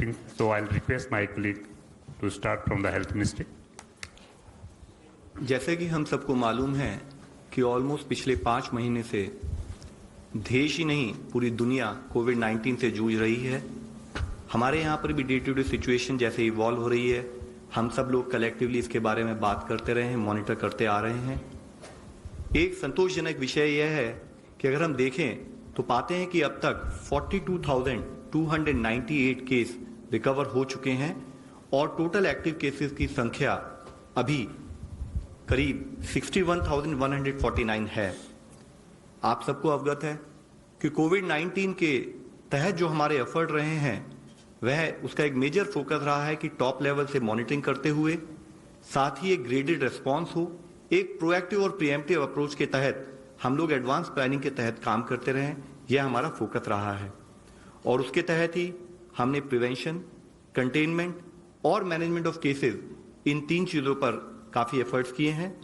So I'll request my colleague to start from the Health Ministry. जैसे कि हम सबको मालूम है कि ऑलमोस्ट पिछले 5 महीने से देश ही नहीं पूरी दुनिया कोविड-19 से जूझ रही है। हमारे यहाँ पर भी डे टू डे सिचुएशन जैसे इवॉल्व हो रही है, हम सब लोग कलेक्टिवली इसके बारे में बात करते रहे हैं, मॉनिटर करते आ रहे हैं। एक संतोषजनक विषय यह है कि अगर हम देखें तो पाते हैं कि अब तक 42,298 केस रिकवर हो चुके हैं और टोटल एक्टिव केसेस की संख्या अभी करीब 61,149 है। आप सबको अवगत है कि कोविड-19 के तहत जो हमारे एफर्ट रहे हैं वह उसका एक मेजर फोकस रहा है कि टॉप लेवल से मॉनिटरिंग करते हुए साथ ही एक ग्रेडेड रिस्पांस हो, एक प्रोएक्टिव और प्रीएम्प्टिव अप्रोच के तहत हम लोग एडवांस प्लानिंग के तहत काम करते रहें, यह हमारा फोकस रहा है। और उसके तहत ही हमने प्रिवेंशन, कंटेनमेंट और मैनेजमेंट ऑफ केसेस इन 3 चीज़ों पर काफ़ी एफर्ट्स किए हैं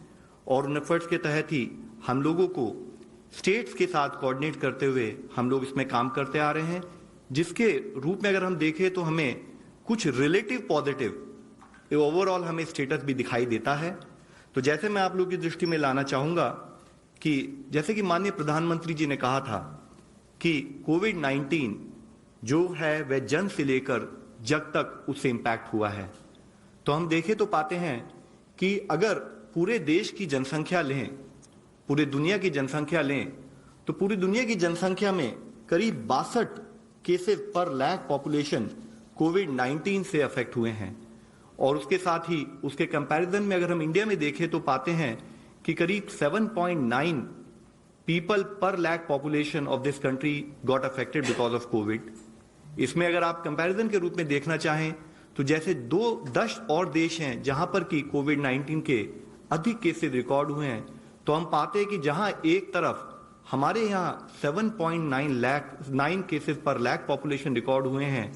और उन एफर्ट्स के तहत ही हम लोगों को स्टेट्स के साथ कोऑर्डिनेट करते हुए हम लोग इसमें काम करते आ रहे हैं, जिसके रूप में अगर हम देखें तो हमें कुछ रिलेटिव पॉजिटिव ओवरऑल हमें स्टेटस भी दिखाई देता है। तो जैसे मैं आप लोग की दृष्टि में लाना चाहूँगा कि जैसे कि माननीय प्रधानमंत्री जी ने कहा था कि कोविड-19 जो है वह जन से लेकर जग तक उससे इम्पैक्ट हुआ है। तो हम देखें तो पाते हैं कि अगर पूरे देश की जनसंख्या लें, पूरे दुनिया की जनसंख्या लें, तो पूरी दुनिया की जनसंख्या में करीब 62 केसेस पर लाख पॉपुलेशन कोविड-19 से अफेक्ट हुए हैं। और उसके साथ ही उसके कंपैरिजन में अगर हम इंडिया में देखें तो पाते हैं कि करीब 7.9 पीपल पर lakh population of this country got affected because of Covid. इसमें अगर आप कंपैरिजन के रूप में देखना चाहें तो जैसे 10 और देश हैं जहां पर कि कोविड-19 के अधिक केसेस रिकॉर्ड हुए हैं, तो हम पाते हैं कि जहां एक तरफ हमारे यहाँ 7.9 केसेस पर लाख पॉपुलेशन रिकॉर्ड हुए हैं,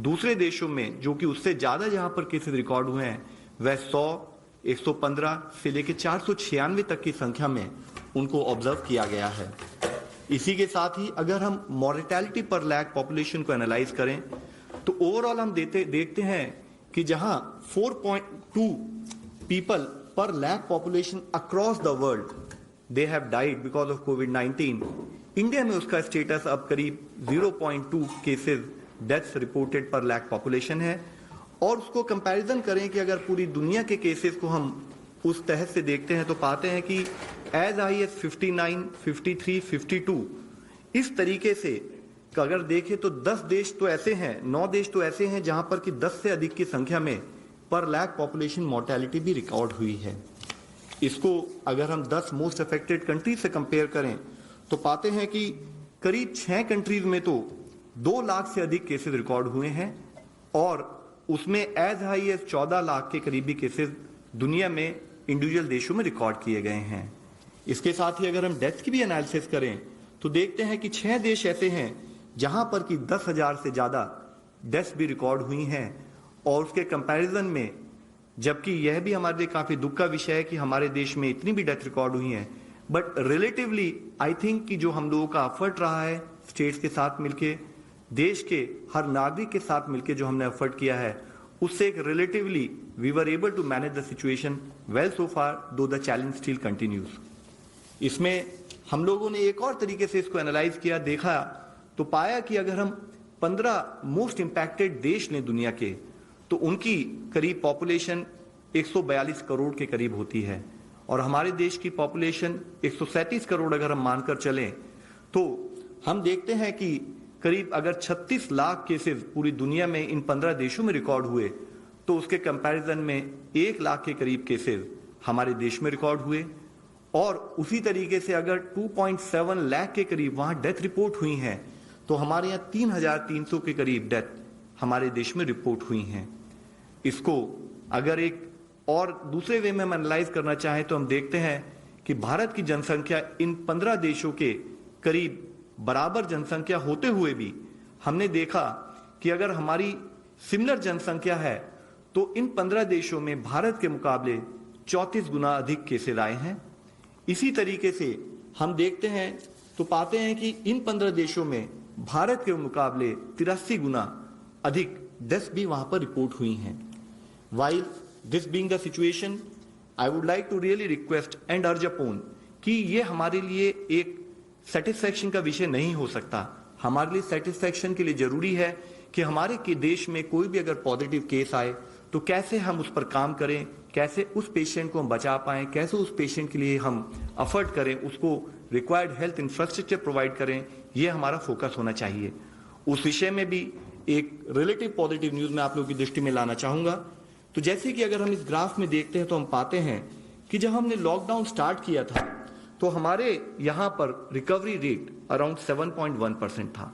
दूसरे देशों में जो कि उससे ज्यादा जहां पर केसेस रिकॉर्ड हुए हैं वह 100, 115 से लेकर 496 तक की संख्या में उनको ऑब्जर्व किया गया है। इसी के साथ ही अगर हम मॉर्टेलिटी पर लाख पॉपुलेशन को एनालाइज करें तो ओवरऑल हम देखते हैं कि जहां 4.2 पीपल पर lakh population across the world they have died because of covid, India में उसका स्टेटस अब करीब 0.2 केसेस डेथ्स रिपोर्टेड पर लाख पॉपुलेशन है। और उसको कंपैरिजन करें कि अगर पूरी दुनिया के केसेस को हम उस तहत से देखते हैं तो पाते हैं कि एज हाई एज 59, 53, 52 इस तरीके से अगर देखें तो 10 देश तो ऐसे हैं, 9 देश तो ऐसे हैं जहां पर कि 10 से अधिक की संख्या में पर लाख पॉपुलेशन मोर्टेलिटी भी रिकॉर्ड हुई है। इसको अगर हम 10 मोस्ट अफेक्टेड कंट्रीज से कंपेयर करें तो पाते हैं कि करीब 6 कंट्रीज में तो 2 लाख से अधिक केसेस रिकॉर्ड हुए हैं और उसमें एज हाई एज 14 लाख के करीबी केसेस दुनिया में इंडिविजुअल देशों में रिकॉर्ड किए गए हैं। इसके साथ ही अगर हम डेथ की भी एनालिसिस करें तो देखते हैं कि 6 देश ऐसे हैं जहां पर कि 10,000 से ज्यादा डेथ्स भी रिकॉर्ड हुई हैं। और उसके कंपैरिजन में जबकि यह भी हमारे लिए काफी दुख का विषय है कि हमारे देश में इतनी भी डेथ रिकॉर्ड हुई हैं, बट रिलेटिवली आई थिंक कि जो हम लोगों का एफर्ट रहा है स्टेट्स के साथ मिलके, देश के हर नागरिक के साथ मिलके जो हमने एफर्ट किया है, उससे एक relatively we were able to manage the situation well so far, though the challenge still continues. इसमें हम लोगों ने एक और तरीके से इसको एनालाइज किया, देखा तो पाया कि अगर हम 15 मोस्ट इंपैक्टेड देश लें दुनिया के तो उनकी करीब पॉपुलेशन 142 करोड़ के करीब होती है और हमारे देश की पॉपुलेशन 137 करोड़ अगर हम मानकर चलें तो हम देखते हैं कि करीब अगर 36 लाख केसेस पूरी दुनिया में इन 15 देशों में रिकॉर्ड हुए तो उसके कंपैरिजन में 1 लाख के करीब केसेस हमारे देश में रिकॉर्ड हुए। और उसी तरीके से अगर 2.7 लाख के करीब वहां डेथ रिपोर्ट हुई हैं तो हमारे यहाँ 3,300 के करीब डेथ हमारे देश में रिपोर्ट हुई हैं। इसको अगर एक और दूसरे वे में हम एनालाइज करना चाहें तो हम देखते हैं कि भारत की जनसंख्या इन 15 देशों के करीब बराबर जनसंख्या होते हुए भी हमने देखा कि अगर हमारी सिमिलर जनसंख्या है तो इन 15 देशों में भारत के मुकाबले 34 गुना अधिक केसेस आए हैं। इसी तरीके से हम देखते हैं तो पाते हैं कि इन 15 देशों में भारत के मुकाबले 83 गुना अधिक डेथ्स भी वहां पर रिपोर्ट हुई हैं। While this being the situation, I would like to really request and urge upon कि ये हमारे लिए एक सेटिस्फैक्शन का विषय नहीं हो सकता। हमारे लिए सेटिस्फैक्शन के लिए जरूरी है कि हमारे के देश में कोई भी अगर पॉजिटिव केस आए तो कैसे हम उस पर काम करें, कैसे उस पेशेंट को हम बचा पाएं, कैसे उस पेशेंट के लिए हम अफर्ट करें, उसको रिक्वायर्ड हेल्थ इंफ्रास्ट्रक्चर प्रोवाइड करें, ये हमारा फोकस होना चाहिए। उस विषय में भी एक रिलेटिव पॉजिटिव न्यूज मैं आप लोगों की दृष्टि में लाना चाहूंगा। तो जैसे कि अगर हम इस ग्राफ में देखते हैं तो हम पाते हैं कि जब हमने लॉकडाउन स्टार्ट किया था तो हमारे यहां पर रिकवरी रेट अराउंड 7.1% था।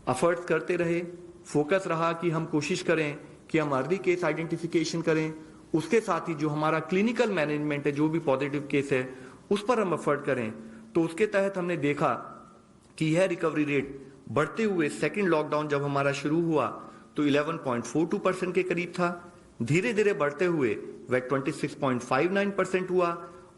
एफर्ट्स करते रहे, फोकस रहा कि हम कोशिश करें कि हम अर्ली केस आइडेंटिफिकेशन करें, उसके साथ ही जो हमारा क्लिनिकल मैनेजमेंट है, जो भी पॉजिटिव केस है उस पर हम एफर्ट करें। तो उसके तहत हमने देखा कि यह रिकवरी रेट बढ़ते हुए सेकेंड लॉकडाउन जब हमारा शुरू हुआ तो 11.42% के करीब था, धीरे धीरे बढ़ते हुए वह 26.59% हुआ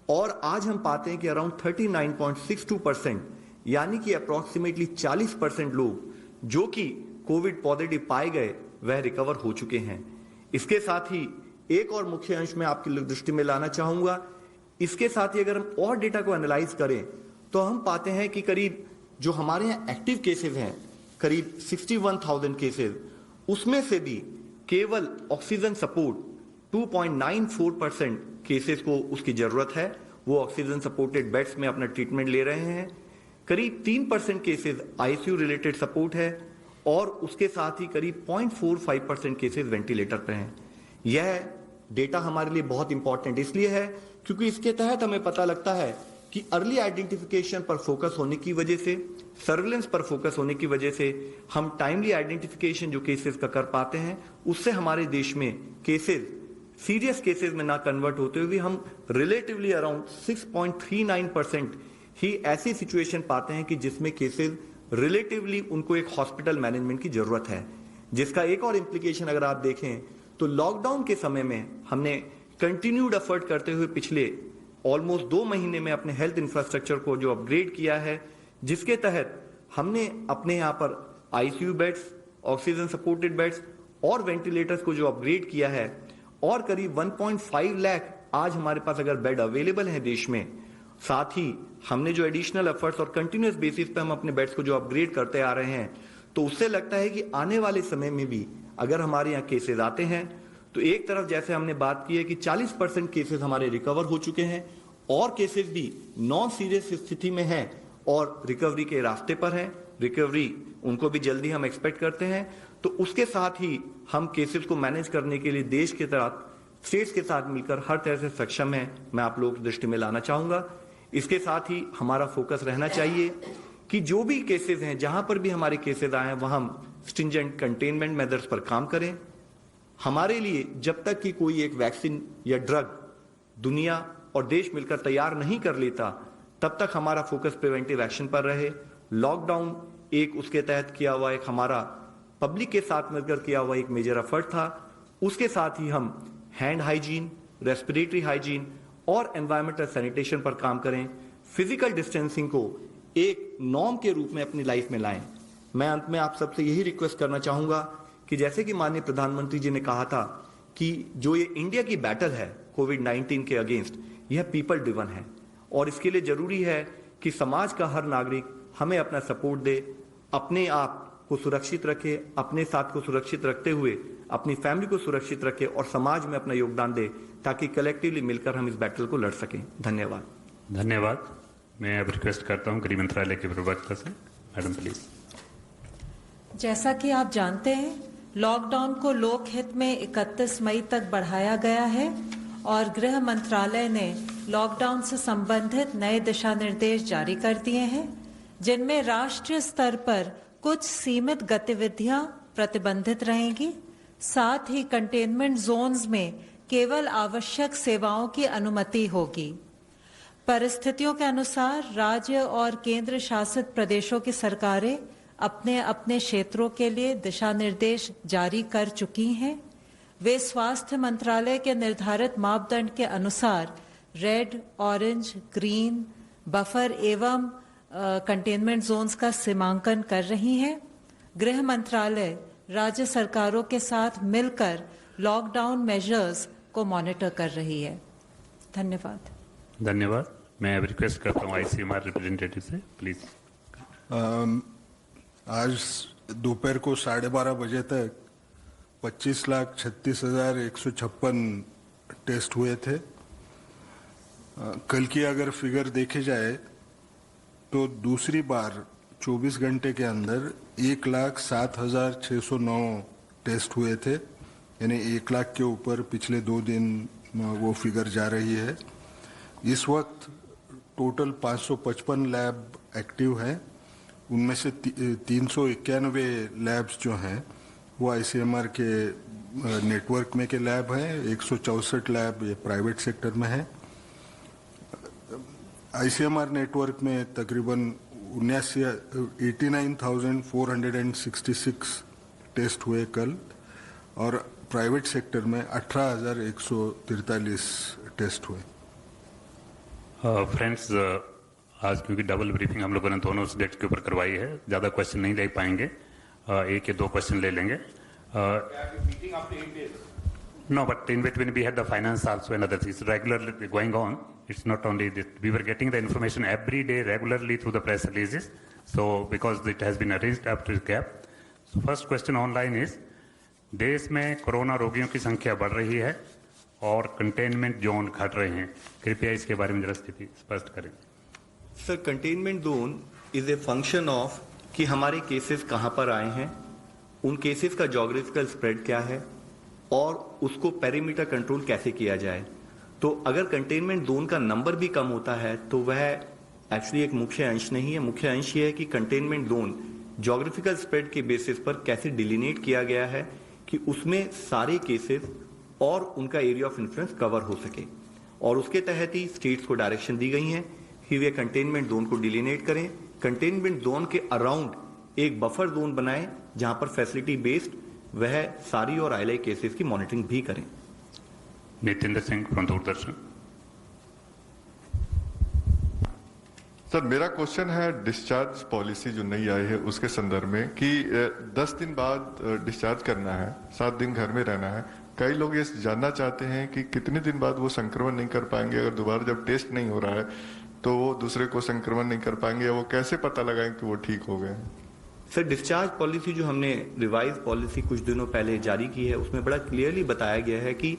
और आज हम पाते हैं कि अराउंड 39.62%, यानी कि अप्रोक्सीमेटली 40% लोग जो कि कोविड पॉजिटिव पाए गए वह रिकवर हो चुके हैं। इसके साथ ही एक और मुख्य अंश में आपकी दृष्टि में लाना चाहूंगा। इसके साथ ही अगर हम और डेटा को एनालाइज करें तो हम पाते हैं कि करीब जो हमारे यहाँ एक्टिव केसेस हैं करीब 61,000 केसेस, उसमें से भी केवल ऑक्सीजन सपोर्ट 2.94% केसेस को उसकी जरूरत है, वो ऑक्सीजन सपोर्टेड बेड्स में अपना ट्रीटमेंट ले रहे हैं। करीब 3% केसेस आईसीयू रिलेटेड सपोर्ट है और उसके साथ ही करीब 0.45% केसेस वेंटिलेटर पर हैं। यह डेटा हमारे लिए बहुत इंपॉर्टेंट इसलिए है क्योंकि इसके तहत हमें पता लगता है कि अर्ली आइडेंटिफिकेशन पर फोकस होने की वजह से, सर्विलेंस पर फोकस होने की वजह से हम टाइमली आइडेंटिफिकेशन जो केसेस का कर पाते हैं, उससे हमारे देश में केसेस सीरियस केसेस में ना कन्वर्ट होते हुए हम रिलेटिवली अराउंड 6.39% ही ऐसी सिचुएशन पाते हैं कि जिसमें केसेस रिलेटिवली उनको एक हॉस्पिटल मैनेजमेंट की जरूरत है। जिसका एक और इंप्लीकेशन अगर आप देखें तो लॉकडाउन के समय में हमने कंटिन्यूड एफर्ट करते हुए पिछले ऑलमोस्ट 2 महीने में अपने हेल्थ इंफ्रास्ट्रक्चर को जो अपग्रेड किया है, जिसके तहत हमने अपने यहाँ पर ICU beds, oxygen supported beds और वेंटिलेटर्स को जो अपग्रेड किया है और करीब 1.5 लाख आज हमारे पास अगर बेड अवेलेबल है देश में। साथ ही हमने जो एडिशनल एफर्ट्स और कंटिन्यूस बेसिस पे हम अपने बेड्स को जो अपग्रेड करते आ रहे हैं, तो उससे लगता है कि आने वाले समय में भी अगर हमारे यहाँ केसेस आते हैं तो एक तरफ जैसे हमने बात की है कि 40% केसेस हमारे रिकवर हो चुके हैं और केसेस भी नॉन सीरियस स्थिति में हैं और रिकवरी के रास्ते पर हैं। रिकवरी उनको भी जल्दी हम एक्सपेक्ट करते हैं। तो उसके साथ ही हम केसेस को मैनेज करने के लिए देश के तरह स्टेट्स के साथ मिलकर हर तरह से सक्षम है, मैं आप लोगों की दृष्टि में लाना चाहूंगा। इसके साथ ही हमारा फोकस रहना चाहिए कि जो भी केसेस हैं, जहां पर भी हमारे केसेस आए हैं, वहां हम स्ट्रिंजेंट कंटेनमेंट मेजर्स पर काम करें। हमारे लिए जब तक कि कोई एक वैक्सीन या ड्रग दुनिया और देश मिलकर तैयार नहीं कर लेता, तब तक हमारा फोकस प्रिवेंटिव एक्शन पर रहे। लॉकडाउन एक उसके तहत किया हुआ एक हमारा पब्लिक के साथ मिलकर किया हुआ एक मेजर एफर्ट था। उसके साथ ही हम हैंड हाइजीन, रेस्पिरेटरी हाइजीन और एनवायरमेंटल सैनिटेशन पर काम करें। फिजिकल डिस्टेंसिंग को एक नॉर्म के रूप में अपनी लाइफ में लाएं। मैं अंत में आप सबसे यही रिक्वेस्ट करना चाहूंगा कि जैसे कि माननीय प्रधानमंत्री जी ने कहा था कि जो ये इंडिया की बैटल है कोविड-19 के अगेंस्ट, यह पीपल ड्रिवन है और इसके लिए जरूरी है कि समाज का हर नागरिक हमें अपना सपोर्ट दे, अपने आप को सुरक्षित रखे, अपने साथ को सुरक्षित रखते हुए अपनी फैमिली को सुरक्षित रखे और समाज में अपना योगदान दे, ताकि कलेक्टिवली मिलकर हम इस बैटल को लड़ सकें। धन्यवाद। धन्यवाद। मैं अब रिक्वेस्ट करता हूं गृह मंत्रालय के प्रवक्ता से, मैडम प्लीज। जैसा कि आप जानते हैं, लॉकडाउन को लोक हित में 31 मई तक बढ़ाया गया है और गृह मंत्रालय ने लॉकडाउन से संबंधित नए दिशा निर्देश जारी कर दिए हैं, जिनमें राष्ट्रीय स्तर पर कुछ सीमित गतिविधियां प्रतिबंधित रहेंगी। साथ ही कंटेनमेंट जोन्स में केवल आवश्यक सेवाओं की अनुमति होगी। परिस्थितियों के अनुसार राज्य और केंद्र शासित प्रदेशों की सरकारें अपने अपने क्षेत्रों के लिए दिशा निर्देश जारी कर चुकी हैं। वे स्वास्थ्य मंत्रालय के निर्धारित मापदंड के अनुसार रेड, ऑरेंज, ग्रीन, बफर एवं कंटेनमेंट जोन्स का सीमांकन कर रही हैं। गृह मंत्रालय राज्य सरकारों के साथ मिलकर लॉकडाउन मेजर्स को मॉनिटर कर रही है। धन्यवाद। धन्यवाद। मैं अब रिक्वेस्ट करता हूँ ICMR रिप्रेजेंटेटिव से, प्लीज। आज दोपहर को 12:30 बजे तक 25,36,156 टेस्ट हुए थे। कल की अगर फिगर देखे जाए तो दूसरी बार 24 घंटे के अंदर 1,07,609 टेस्ट हुए थे, यानी 1 लाख के ऊपर पिछले 2 दिन वो फिगर जा रही है। इस वक्त टोटल 555 लैब एक्टिव हैं, उनमें से 391 लैब्स जो हैं वो ICMR के नेटवर्क में के लैब हैं, 164 लैब ये प्राइवेट सेक्टर में है। ICMR नेटवर्क में तकरीबन 89,466 टेस्ट हुए कल, और प्राइवेट सेक्टर में 18,143 टेस्ट हुए। फ्रेंड्स, आज क्योंकि डबल ब्रीफिंग हम लोगों ने दोनों सब्जेक्ट के ऊपर करवाई है, ज़्यादा क्वेश्चन नहीं ले पाएंगे, 1 या 2 क्वेश्चन ले लेंगे। No, but in between we had the finance also and other things regularly going on. It's not only this. We were getting the information every day regularly through the press releases. So because it has been arranged up to the gap. So first question online is, देश में corona रोगियों की संख्या बढ़ रही है और containment zone घट रहे हैं, कृपया इसके बारे में जरा स्थिति स्पष्ट करें। Sir, containment zone is a function of कि हमारे केसेस कहां पर आए हैं, उन केसेस का ज्योग्राफिकल स्प्रेड क्या है और उसको पेरीमीटर कंट्रोल कैसे किया जाए। तो अगर कंटेनमेंट जोन का नंबर भी कम होता है तो वह एक्चुअली एक मुख्य अंश नहीं है। मुख्य अंश ये है कि कंटेनमेंट जोन ज्योग्राफिकल स्प्रेड के बेसिस पर कैसे डिलिनेट किया गया है कि उसमें सारे केसेस और उनका एरिया ऑफ इन्फ्लुएंस कवर हो सके, और उसके तहत ही स्टेट्स को डायरेक्शन दी गई है कि वे कंटेनमेंट जोन को डिलिनेट करें, कंटेनमेंट जोन के अराउंड एक बफर जोन बनाएं जहां पर फैसिलिटी बेस्ड वह सारी और आईएलआई केसेस की मॉनिटरिंग भी करें। नितेंद्र सिंह फ्रॉम दूरदर्शन। सर, मेरा क्वेश्चन है डिस्चार्ज पॉलिसी जो नई आई है उसके संदर्भ में कि 10 दिन बाद डिस्चार्ज करना है, 7 दिन घर में रहना है। कई लोग ये जानना चाहते हैं कि कितने दिन बाद वो संक्रमण नहीं कर पाएंगे, अगर दोबारा जब टेस्ट नहीं हो रहा है तो वो दूसरे को संक्रमण नहीं कर पाएंगे, या वो कैसे पता लगाएं कि वो ठीक हो गए हैं? सर, डिस्चार्ज पॉलिसी जो हमने रिवाइज पॉलिसी कुछ दिनों पहले जारी की है उसमें बड़ा क्लियरली बताया गया है कि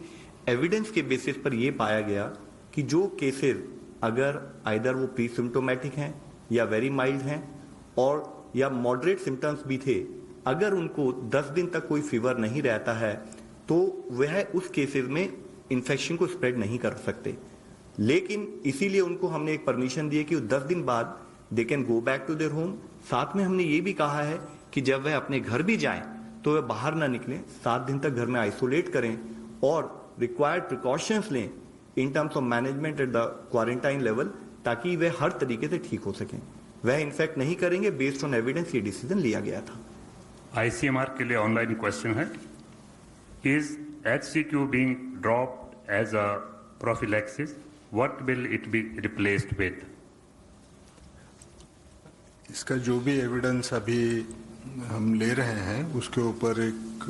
एविडेंस के बेसिस पर यह पाया गया कि जो केसेस अगर आइदर वो प्री सिम्टोमेटिक हैं या वेरी माइल्ड हैं और या मॉडरेट सिम्टम्स भी थे, अगर उनको 10 दिन तक कोई फीवर नहीं रहता है तो वह उस केसेस में इन्फेक्शन को स्प्रेड नहीं कर सकते। लेकिन इसीलिए उनको हमने एक परमिशन दी है कि 10 दिन बाद they can go back to their home. साथ में हमने ये भी कहा है कि जब वह अपने घर भी जाएं तो वह बाहर ना निकलें, 7 दिन तक घर में आइसोलेट करें और रिक्वायर्ड प्रिकॉशंस लें in terms of management at the quarantine level, ताकि वे हर तरीके से ठीक हो सकें। वह इन्फेक्ट नहीं करेंगे, बेस्ड ऑन एविडेंस ये डिसीजन लिया गया था। ICMR के लिए ऑनलाइन क्वेश्चन है, is HCQ being dropped as a prophylaxis, what will it be replaced with? इसका जो भी एविडेंस अभी हम ले रहे हैं उसके ऊपर एक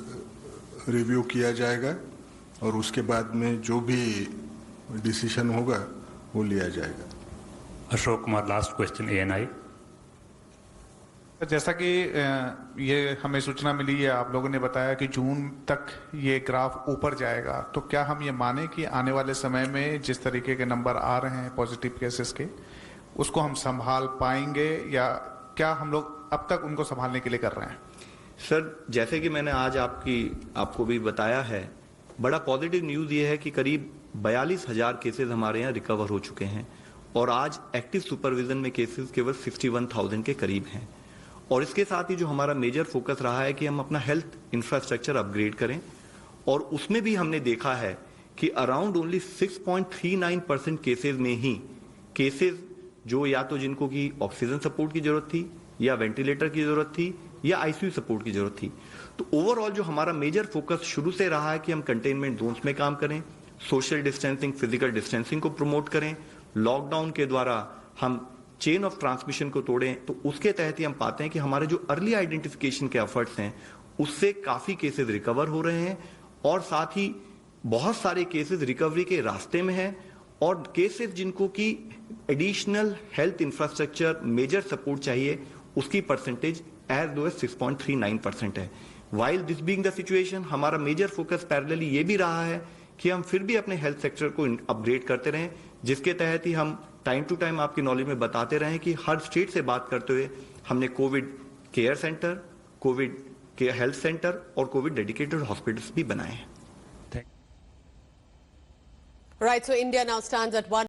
रिव्यू किया जाएगा और उसके बाद में जो भी डिसीजन होगा वो लिया जाएगा। Ashok Kumar, last question ANI। जैसा कि ये हमें सूचना मिली है, आप लोगों ने बताया कि जून तक ये ग्राफ ऊपर जाएगा, तो क्या हम ये माने कि आने वाले समय में जिस तरीके के नंबर आ रहे हैं पॉजिटिव केसेस के, उसको हम संभाल पाएंगे या क्या हम लोग अब तक उनको संभालने के लिए कर रहे हैं? सर, जैसे कि मैंने आज आपको भी बताया है, बड़ा पॉजिटिव न्यूज ये है कि करीब 42,000 केसेस हमारे यहाँ रिकवर हो चुके हैं और आज एक्टिव सुपरविजन में केसेस केवल 61,000 के करीब हैं। और इसके साथ ही जो हमारा मेजर फोकस रहा है कि हम अपना हेल्थ इंफ्रास्ट्रक्चर अपग्रेड करें, और उसमें भी हमने देखा है कि अराउंड ओनली 6.39% केसेस में ही केसेस जो या तो जिनको की ऑक्सीजन सपोर्ट की जरूरत थी या वेंटिलेटर की जरूरत थी या आईसीयू सपोर्ट की जरूरत थी। तो ओवरऑल जो हमारा मेजर फोकस शुरू से रहा है कि हम कंटेनमेंट जोन्स में काम करें, सोशल डिस्टेंसिंग, फिजिकल डिस्टेंसिंग को प्रमोट करें, लॉकडाउन के द्वारा हम चेन ऑफ ट्रांसमिशन को तोड़ें, तो उसके तहत ही हम पाते हैं कि हमारे जो अर्ली आइडेंटिफिकेशन के एफर्ट्स हैं उससे काफी केसेस रिकवर हो रहे हैं और साथ ही बहुत सारे केसेस रिकवरी के रास्ते में हैं और केसेस जिनको की additional health infrastructure major support चाहिए उसकी परसेंटेज एज लो एज 6.39% है। While this being the situation, हमारा मेजर फोकस पैरेलली ये भी रहा है कि हम फिर भी अपने हेल्थ सेक्टर को अपग्रेड करते रहें, जिसके तहत ही हम टाइम टू टाइम आपकी नॉलेज में बताते रहें कि हर स्टेट से बात करते हुए हमने Covid care centre, Covid care health centre और कोविड डेडिकेटेड हॉस्पिटल्स भी बनाए हैं। Right, so India now stands at 1